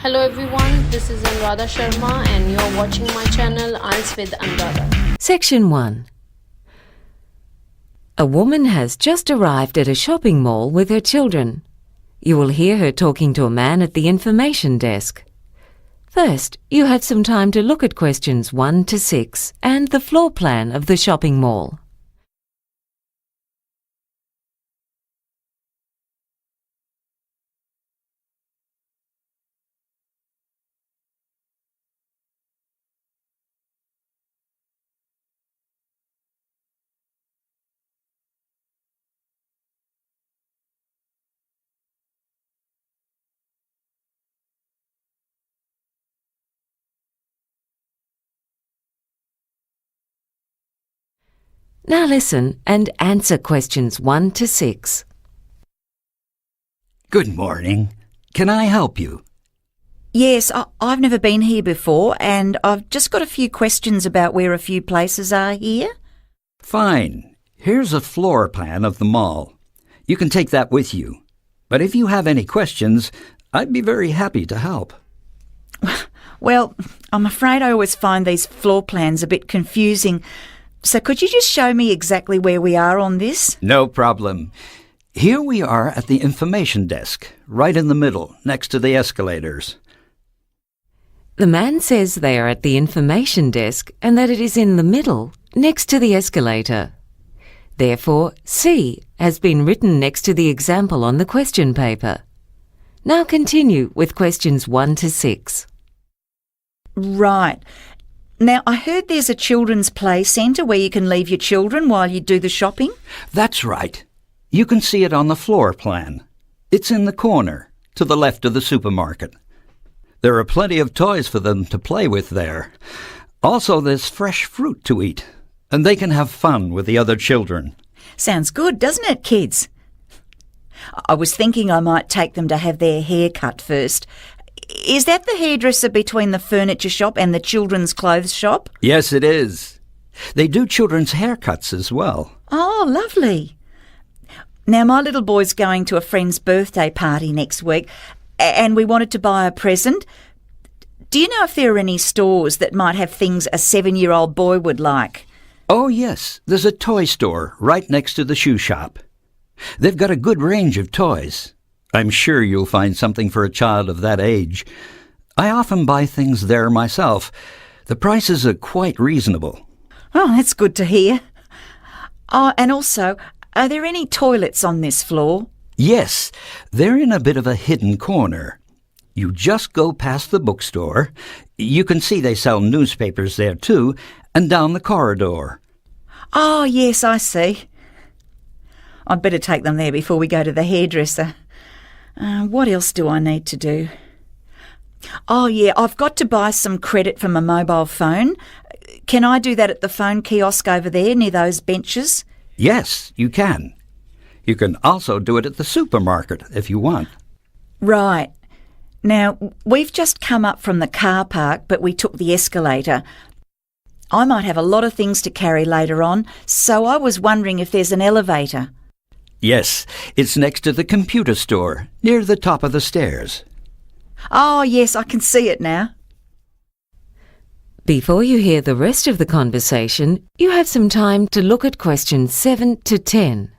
Hello everyone, this is Anuradha Sharma and you're watching my channel IELTS with Anuradha. Section 1. A woman has just arrived at a shopping mall with her children. You will hear her talking to a man at the information desk. First, you have some time to look at questions 1 to 6 and the floor plan of the shopping mall. Now listen and answer questions 1 to 6. Good morning. Can I help you? Yes, I've never been here before and I've just got a few questions about where a few places are here. Fine. Here's a floor plan of the mall. You can take that with you. But if you have any questions, I'd be very happy to help. Well, I'm afraid I always find these floor plans a bit confusing. So could you just show me exactly where we are on this? No problem. Here we are at the information desk, right in the middle, next to the escalators. The man says they are at the information desk and that it is in the middle, next to the escalator. Therefore, C has been written next to the example on the question paper. Now continue with questions 1 to 6. Right. Now, I heard there's a children's play centre where you can leave your children while you do the shopping. That's right. You can see it on the floor plan. It's in the corner, to the left of the supermarket. There are plenty of toys for them to play with there. Also, there's fresh fruit to eat, and they can have fun with the other children. Sounds good, doesn't it, kids? I was thinking I might take them to have their hair cut first. Is that the hairdresser between the furniture shop and the children's clothes shop? Yes, it is. They do children's haircuts as well. Oh, lovely. Now, my little boy's going to a friend's birthday party next week and we wanted to buy a present. Do you know if there are any stores that might have things a 7-year-old boy would like? Oh, yes. There's a toy store right next to the shoe shop. They've got a good range of toys. I'm sure you'll find something for a child of that age. I often buy things there myself. The prices are quite reasonable. Oh, that's good to hear. Oh, and also, are there any toilets on this floor? Yes, they're in a bit of a hidden corner. You just go past the bookstore. You can see they sell newspapers there too, and down the corridor. Oh, yes, I see. I'd better take them there before we go to the hairdresser. What else do I need to do? Oh, yeah, I've got to buy some credit for my mobile phone. Can I do that at the phone kiosk over there near those benches? Yes, you can. You can also do it at the supermarket if you want. Right. Now, we've just come up from the car park, but we took the escalator. I might have a lot of things to carry later on, so I was wondering if there's an elevator. Yes, it's next to the computer store, near the top of the stairs. Oh, yes, I can see it now. Before you hear the rest of the conversation, you have some time to look at questions 7 to 10.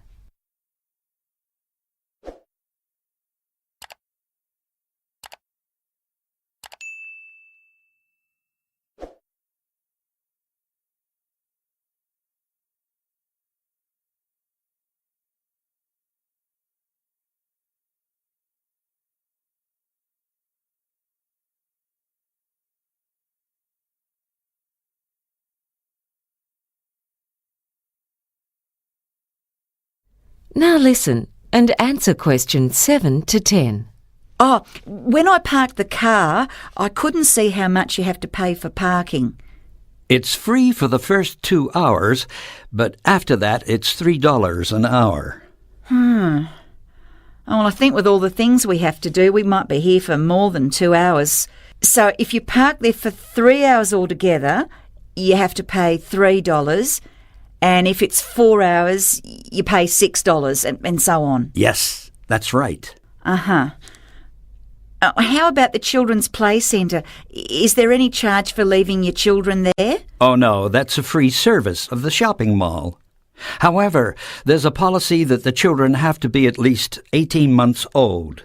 Now listen and answer questions 7 to 10. Oh, when I parked the car, I couldn't see how much you have to pay for parking. It's free for the first 2 hours, but after that it's $3 an hour. Oh, well, I think with all the things we have to do, we might be here for more than 2 hours. So if you park there for 3 hours altogether, you have to pay $3. And if it's 4 hours, you pay $6 and so on. Yes, that's right. Uh-huh. Well, I think with all the things we have to do, we might be here for more than 2 hours. So if you park there for 3 hours altogether, you have to pay $3. And if it's 4 hours, you pay $6. and so on. Yes, that's right. Uh-huh. How about the children's play centre? Is there any charge for leaving your children there? Oh no, that's a free service of the shopping mall. However, there's a policy that the children have to be at least 18 months old.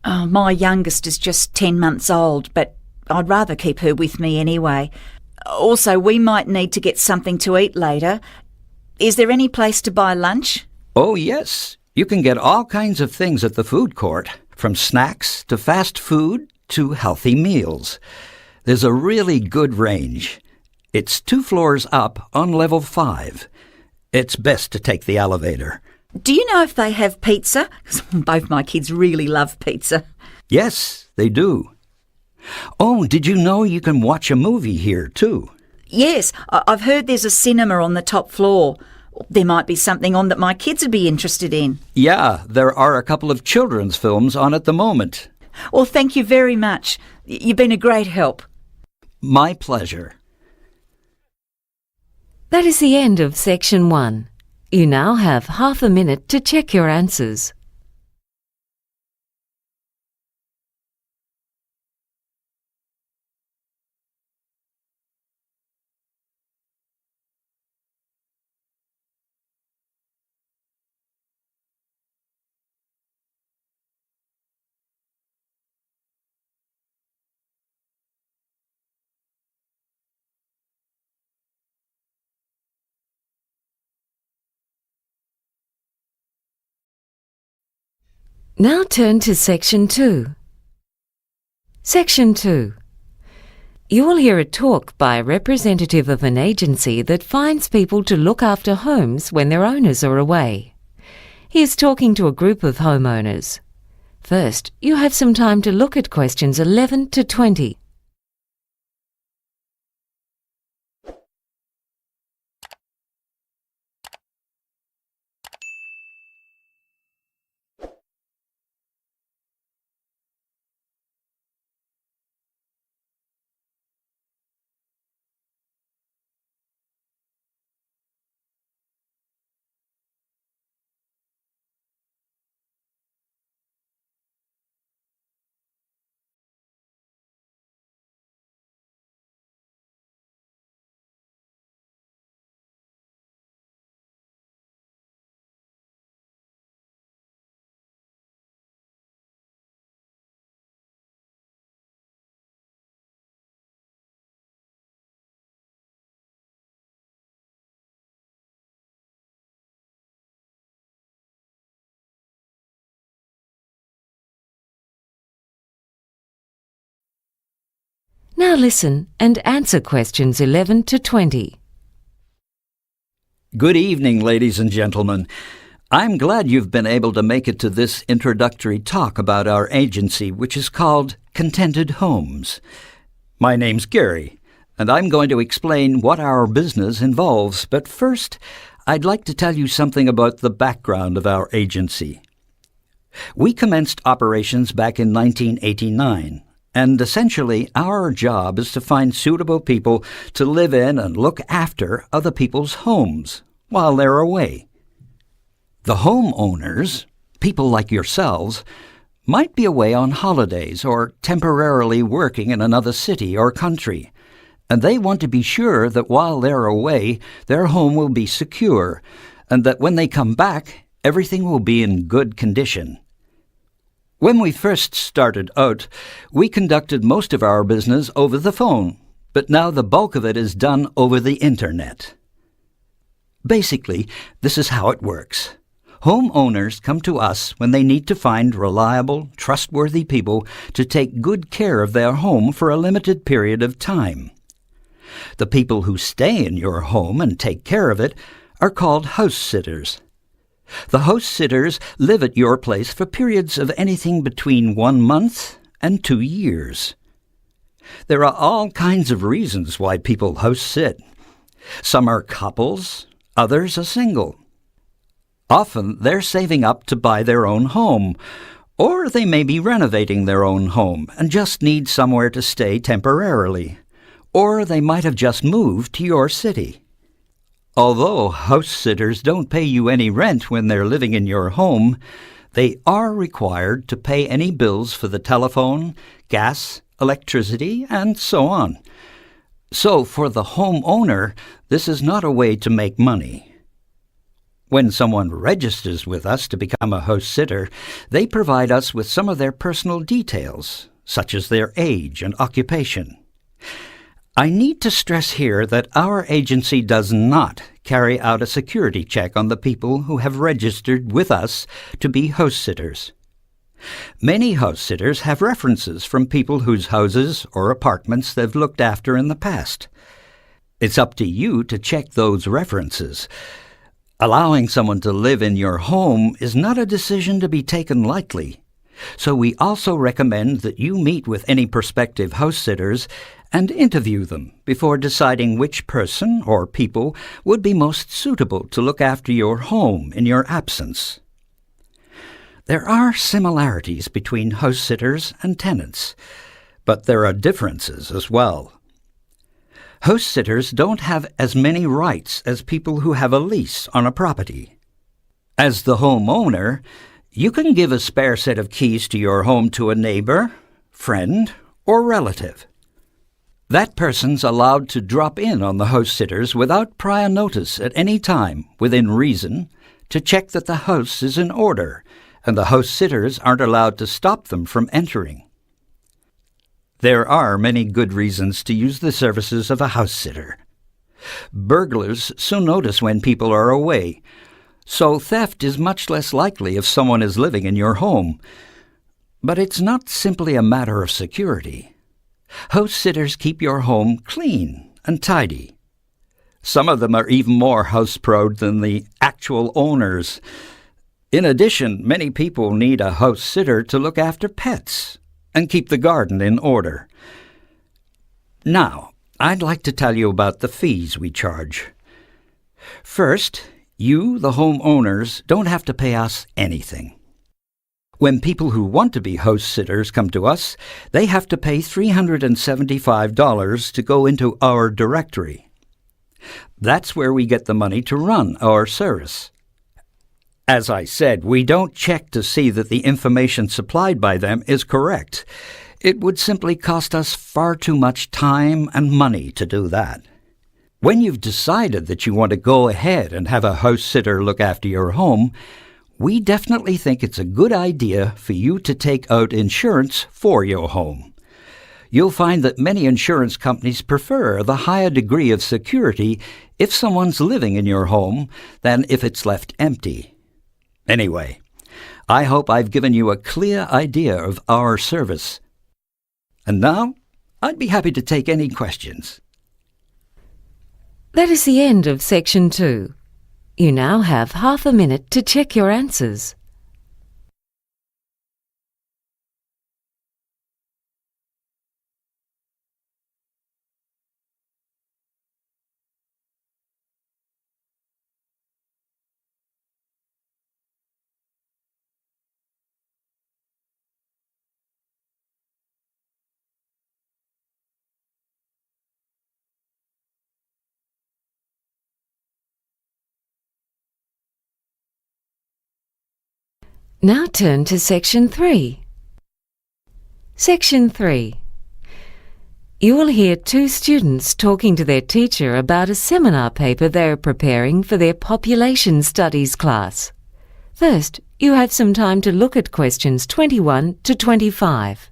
Oh, my youngest is just 10 months old, but I'd rather keep her with me anyway. Also, we might need to get something to eat later. Is there any place to buy lunch? Oh yes, you can get all kinds of things at the food court, from snacks to fast food to healthy meals. There's a really good range. It's 2 floors up on level 5. It's best to take the elevator. Do you know if they have pizza? 'Cause both my kids really love pizza. Yes, they do. Oh, did you know you can watch a movie here too? Yes, I've heard there's a cinema on the top floor. There might be something on that my kids would be interested in. Yeah, there are a couple of children's films on at the moment. Well, thank you very much. You've been a great help. My pleasure. That is the end of section 1. You now have half a minute to check your answers. Now turn to Section 2. Section 2. You will hear a talk by a representative of an agency that finds people to look after homes when their owners are away. He is talking to a group of homeowners. First, you have some time to look at questions 11 to 20. Now listen and answer questions 11 to 20. Good evening, ladies and gentlemen. I'm glad you've been able to make it to this introductory talk about our agency, which is called Contented Homes. My name's Gary, and I'm going to explain what our business involves. But first, I'd like to tell you something about the background of our agency. We commenced operations back in 1989. And essentially, our job is to find suitable people to live in and look after other people's homes while they're away. The homeowners, people like yourselves, might be away on holidays or temporarily working in another city or country, and they want to be sure that while they're away, their home will be secure, and that when they come back, everything will be in good condition. When we first started out, we conducted most of our business over the phone, but now the bulk of it is done over the Internet. Basically, this is how it works. Homeowners come to us when they need to find reliable, trustworthy people to take good care of their home for a limited period of time. The people who stay in your home and take care of it are called house sitters. The house sitters live at your place for periods of anything between 1 month and 2 years. There are all kinds of reasons why people house sit. Some are couples, others are single. Often they're saving up to buy their own home, or they may be renovating their own home and just need somewhere to stay temporarily, or they might have just moved to your city. Although house sitters don't pay you any rent when they're living in your home, They are required to pay any bills for the telephone, gas, electricity, and so on. So for the homeowner, this is not a way to make money. When someone registers with us to become a house sitter, they provide us with some of their personal details, such as their age and occupation. I need to stress here that our agency does not carry out a security check on the people who have registered with us to be house sitters. Many house sitters have references from people whose houses or apartments they've looked after in the past. It's up to you to check those references. Allowing someone to live in your home is not a decision to be taken lightly. So we also recommend that you meet with any prospective house sitters and interview them before deciding which person or people would be most suitable to look after your home in your absence. There are similarities between house sitters and tenants, but there are differences as well. House sitters don't have as many rights as people who have a lease on a property. As the homeowner, you can give a spare set of keys to your home to a neighbor, friend, or relative. That person's allowed to drop in on the house sitters without prior notice at any time, within reason, to check that the house is in order, and the house sitters aren't allowed to stop them from entering. There are many good reasons to use the services of a house sitter. Burglars soon notice when people are away, so theft is much less likely if someone is living in your home. But it's not simply a matter of security. House sitters keep your home clean and tidy. Some of them are even more house-proud than the actual owners. In addition, many people need a house sitter to look after pets and keep the garden in order. Now, I'd like to tell you about the fees we charge. First, you, the homeowners, don't have to pay us anything. When people who want to be house sitters come to us, they have to pay $375 to go into our directory. That's where we get the money to run our service. As I said, we don't check to see that the information supplied by them is correct. It would simply cost us far too much time and money to do that. When you've decided that you want to go ahead and have a house sitter look after your home, we definitely think it's a good idea for you to take out insurance for your home. You'll find that many insurance companies prefer the higher degree of security if someone's living in your home than if it's left empty. Anyway, I hope I've given you a clear idea of our service. And now, I'd be happy to take any questions. That is the end of section 2. You now have half a minute to check your answers. Now turn to section 3. Section 3. You will hear 2 students talking to their teacher about a seminar paper they are preparing for their population studies class. First, you have some time to look at questions 21 to 25.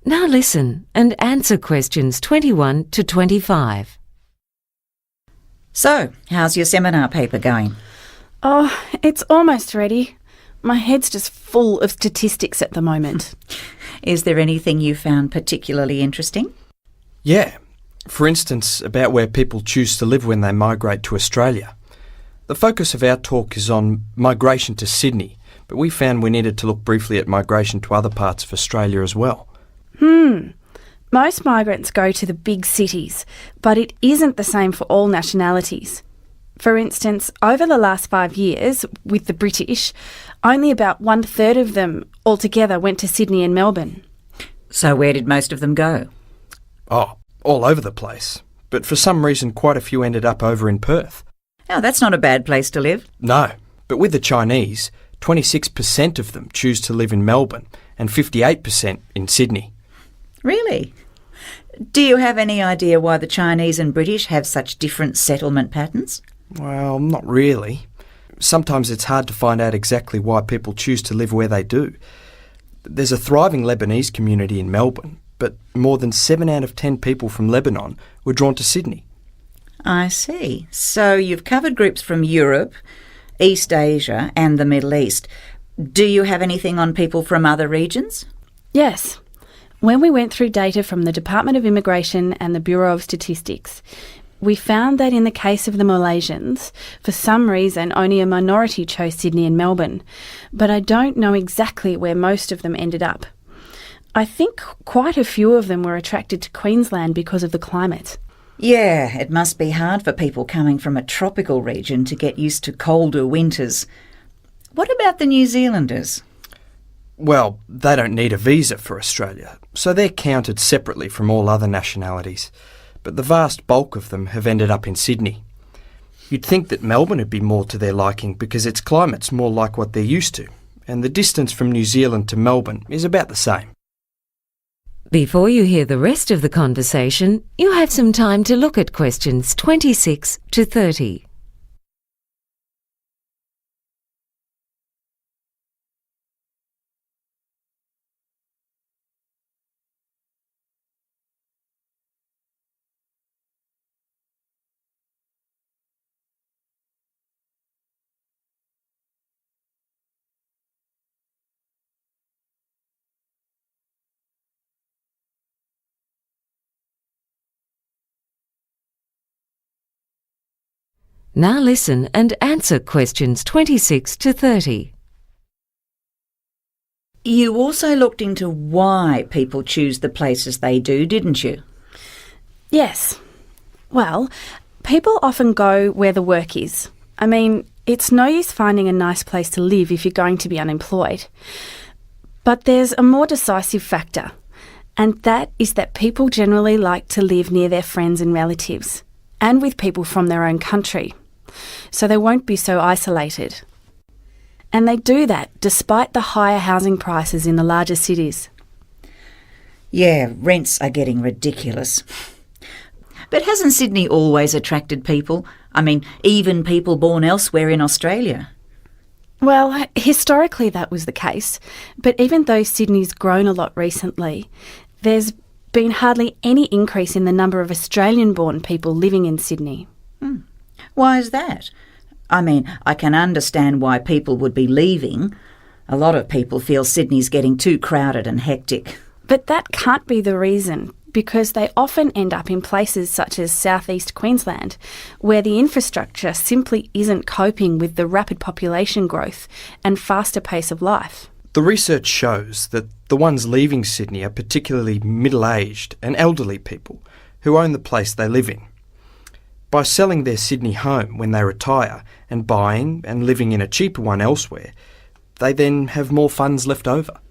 Now listen and answer questions 21 to 25. So, how's your seminar paper going? Oh, it's almost ready. My head's just full of statistics at the moment. Is there anything you found particularly interesting? Yeah. For instance, about where people choose to live when they migrate to Australia. The focus of our talk is on migration to Sydney, but we found we needed to look briefly at migration to other parts of Australia as well. Most migrants go to the big cities, but it isn't the same for all nationalities. For instance, over the last 5 years, with the British, only about 1/3 of them altogether went to Sydney and Melbourne. So where did most of them go? Oh, all over the place. But for some reason quite a few ended up over in Perth. Oh, that's not a bad place to live. No, but with the Chinese, 26% of them choose to live in Melbourne and 58% in Sydney. Really? Do you have any idea why the Chinese and British have such different settlement patterns? Well, not really. Sometimes it's hard to find out exactly why people choose to live where they do. There's a thriving Lebanese community in Melbourne, but more than 7 out of 10 people from Lebanon were drawn to Sydney. I see. So you've covered groups from Europe, East Asia and the Middle East. Do you have anything on people from other regions? Yes. When we went through data from the Department of Immigration and the Bureau of Statistics, we found that in the case of the Malaysians, for some reason only a minority chose Sydney and Melbourne, but I don't know exactly where most of them ended up. I think quite a few of them were attracted to Queensland because of the climate. Yeah, it must be hard for people coming from a tropical region to get used to colder winters. What about the New Zealanders? Well, they don't need a visa for Australia, so they're counted separately from all other nationalities. But the vast bulk of them have ended up in Sydney. You'd think that Melbourne would be more to their liking because its climate's more like what they're used to, and the distance from New Zealand to Melbourne is about the same. Before you hear the rest of the conversation, you have some time to look at questions 26 to 30. Now listen and answer questions 26 to 30. You also looked into why people choose the places they do, didn't you? Yes. Well, people often go where the work is. I mean, it's no use finding a nice place to live if you're going to be unemployed. But there's a more decisive factor, and that is that people generally like to live near their friends and relatives, and with people from their own country, so they won't be so isolated. And they do that despite the higher housing prices in the larger cities. Yeah, rents are getting ridiculous. But hasn't Sydney always attracted people? I mean, even people born elsewhere in Australia? Well, historically that was the case, but even though Sydney's grown a lot recently, there's been hardly any increase in the number of Australian-born people living in Sydney. Why is that? I mean, I can understand why people would be leaving. A lot of people feel Sydney's getting too crowded and hectic. But that can't be the reason, because they often end up in places such as southeast Queensland, where the infrastructure simply isn't coping with the rapid population growth and faster pace of life. The research shows that the ones leaving Sydney are particularly middle-aged and elderly people who own the place they live in. By selling their Sydney home when they retire and buying and living in a cheaper one elsewhere, they then have more funds left over.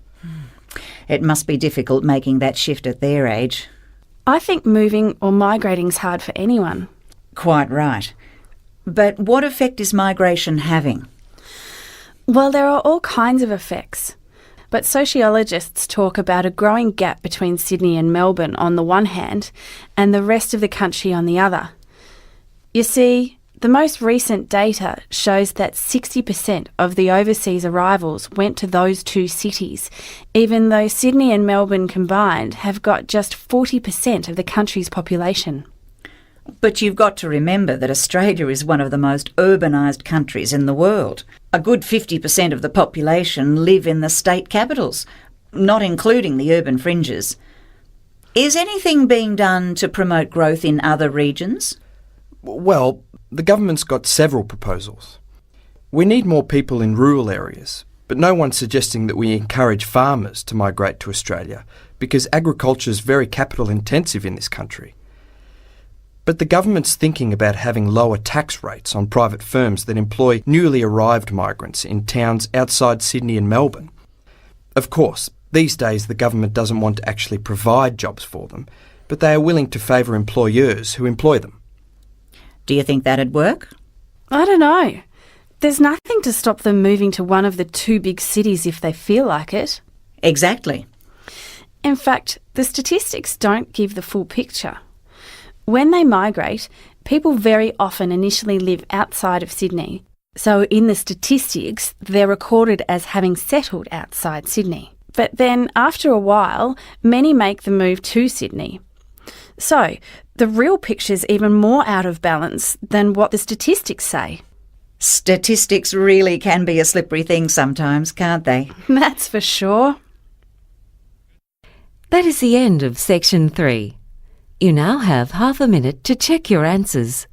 It must be difficult making that shift at their age. I think moving or migrating's hard for anyone. Quite right. But what effect is migration having? Well, there are all kinds of effects. But sociologists talk about a growing gap between Sydney and Melbourne on the one hand and the rest of the country on the other. You see, the most recent data shows that 60% of the overseas arrivals went to those two cities, even though Sydney and Melbourne combined have got just 40% of the country's population. But you've got to remember that Australia is one of the most urbanised countries in the world. A good 50% of the population live in the state capitals, not including the urban fringes. Is anything being done to promote growth in other regions? Well, the government's got several proposals. We need more people in rural areas, but no one's suggesting that we encourage farmers to migrate to Australia because agriculture is very capital intensive in this country. But the government's thinking about having lower tax rates on private firms that employ newly arrived migrants in towns outside Sydney and Melbourne. Of course, these days the government doesn't want to actually provide jobs for them, but they are willing to favour employers who employ them. Do you think that'd work? I don't know. There's nothing to stop them moving to one of the two big cities if they feel like it. Exactly. In fact, the statistics don't give the full picture. When they migrate, people very often initially live outside of Sydney. So in the statistics, they're recorded as having settled outside Sydney. But then after a while, many make the move to Sydney. So the real picture's even more out of balance than what the statistics say. Statistics really can be a slippery thing sometimes, can't they? That's for sure. That is the end of section 3. You now have half a minute to check your answers.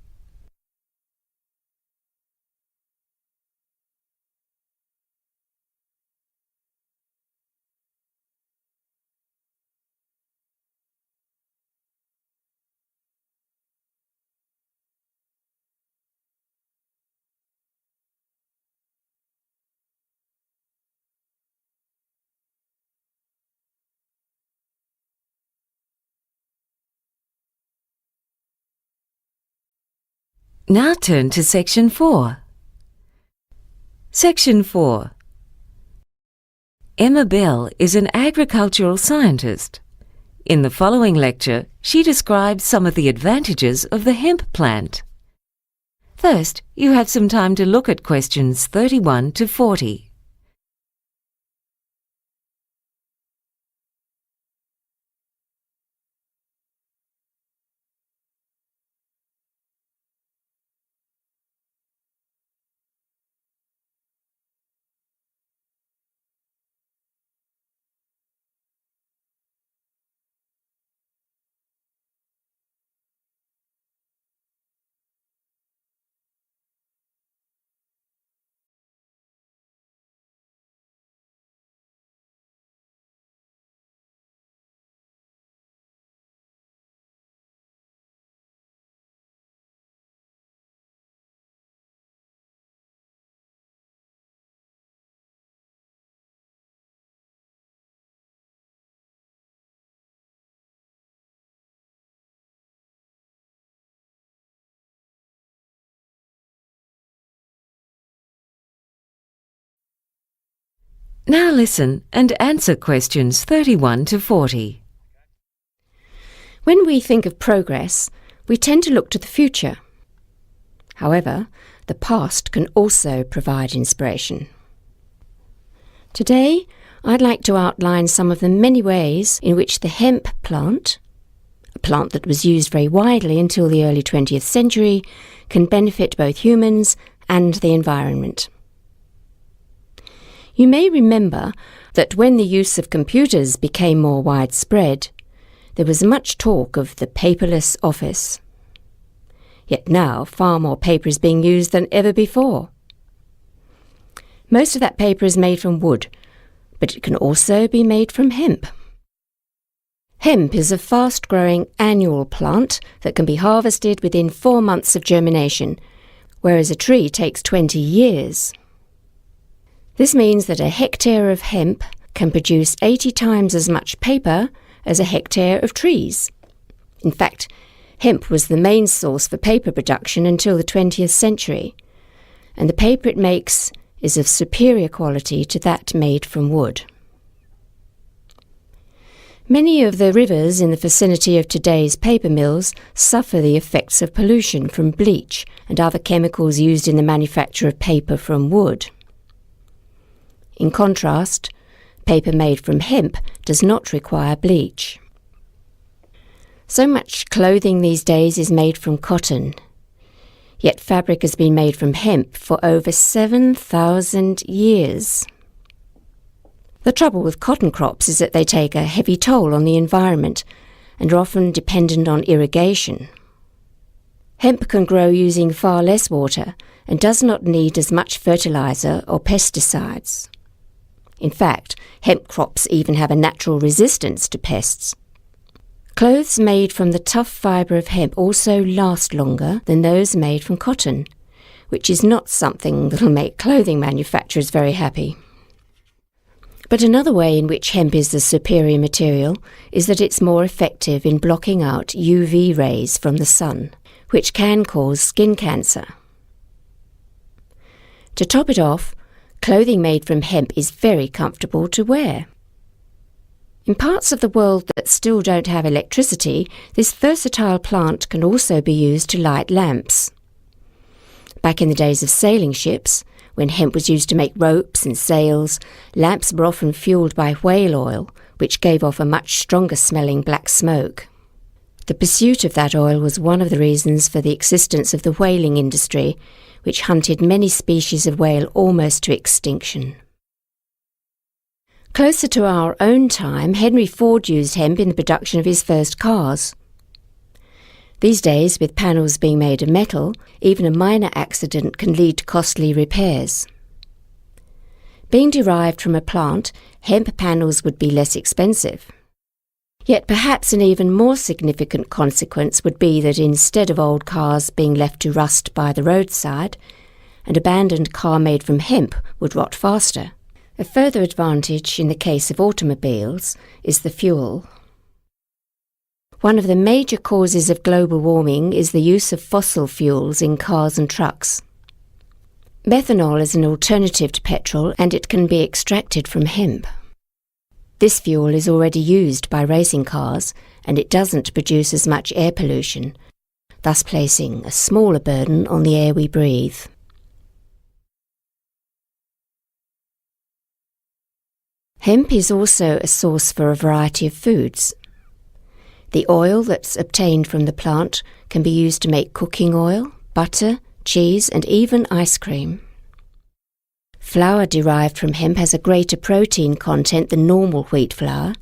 Now turn to section 4. Section 4. Emma Bell is an agricultural scientist. In the following lecture, she describes some of the advantages of the hemp plant. First, you have some time to look at questions 31 to 40. Now listen and answer questions 31 to 40. When we think of progress, we tend to look to the future. However, the past can also provide inspiration. Today, I'd like to outline some of the many ways in which the hemp plant, a plant that was used very widely until the early 20th century, can benefit both humans and the environment. You may remember that when the use of computers became more widespread, there was much talk of the paperless office. Yet now far more paper is being used than ever before. Most of that paper is made from wood, but it can also be made from hemp. Hemp is a fast-growing annual plant that can be harvested within 4 months of germination, whereas a tree takes 20 years. This means that a hectare of hemp can produce 80 times as much paper as a hectare of trees. In fact, hemp was the main source for paper production until the 20th century, and the paper it makes is of superior quality to that made from wood. Many of the rivers in the vicinity of today's paper mills suffer the effects of pollution from bleach and other chemicals used in the manufacture of paper from wood. In contrast, paper made from hemp does not require bleach. So much clothing these days is made from cotton, yet fabric has been made from hemp for over 7,000 years. The trouble with cotton crops is that they take a heavy toll on the environment and are often dependent on irrigation. Hemp can grow using far less water and does not need as much fertilizer or pesticides. In fact, hemp crops even have a natural resistance to pests. Clothes made from the tough fibre of hemp also last longer than those made from cotton, which is not something that'll make clothing manufacturers very happy. But another way in which hemp is the superior material is that it's more effective in blocking out UV rays from the sun, which can cause skin cancer. To top it off, clothing made from hemp is very comfortable to wear. In parts of the world that still don't have electricity, this versatile plant can also be used to light lamps. Back in the days of sailing ships, when hemp was used to make ropes and sails, lamps were often fueled by whale oil, which gave off a much stronger smelling black smoke. The pursuit of that oil was one of the reasons for the existence of the whaling industry, which hunted many species of whale almost to extinction. Closer to our own time, Henry Ford used hemp in the production of his first cars. These days, with panels being made of metal, even a minor accident can lead to costly repairs. Being derived from a plant, hemp panels would be less expensive. Yet perhaps an even more significant consequence would be that instead of old cars being left to rust by the roadside, an abandoned car made from hemp would rot faster. A further advantage in the case of automobiles is the fuel. One of the major causes of global warming is the use of fossil fuels in cars and trucks. Methanol is an alternative to petrol, and it can be extracted from hemp. This fuel is already used by racing cars, and it doesn't produce as much air pollution, thus placing a smaller burden on the air we breathe. Hemp is also a source for a variety of foods. The oil that's obtained from the plant can be used to make cooking oil, butter, cheese, and even ice cream. Flour derived from hemp has a greater protein content than normal wheat flour,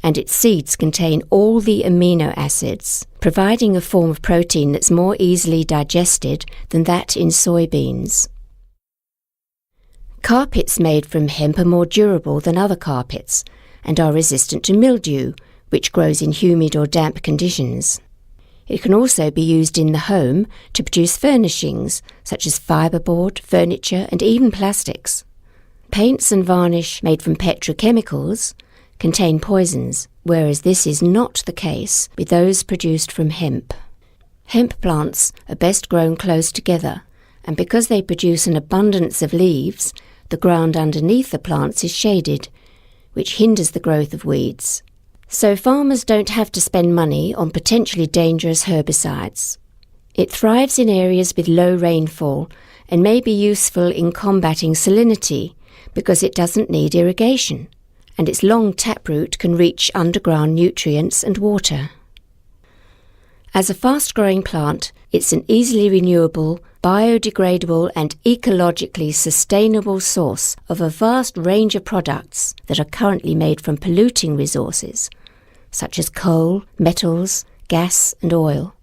and its seeds contain all the amino acids, providing a form of protein that's more easily digested than that in soybeans. Carpets made from hemp are more durable than other carpets and are resistant to mildew, which grows in humid or damp conditions. It can also be used in the home to produce furnishings such as fibreboard, furniture, and even plastics. Paints and varnish made from petrochemicals contain poisons, whereas this is not the case with those produced from hemp. Hemp plants are best grown close together, and because they produce an abundance of leaves, the ground underneath the plants is shaded, which hinders the growth of weeds. So farmers don't have to spend money on potentially dangerous herbicides. It thrives in areas with low rainfall and may be useful in combating salinity because it doesn't need irrigation, and its long taproot can reach underground nutrients and water. As a fast-growing plant, it's an easily renewable, biodegradable and ecologically sustainable source of a vast range of products that are currently made from polluting resources, such as coal, metals, gas and oil.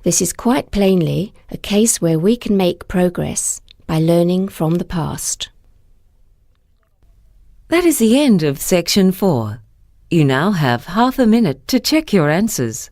This is quite plainly a case where we can make progress by learning from the past. That is the end of section 4. You now have half a minute to check your answers.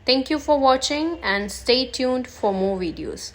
Thank you for watching and stay tuned for more videos.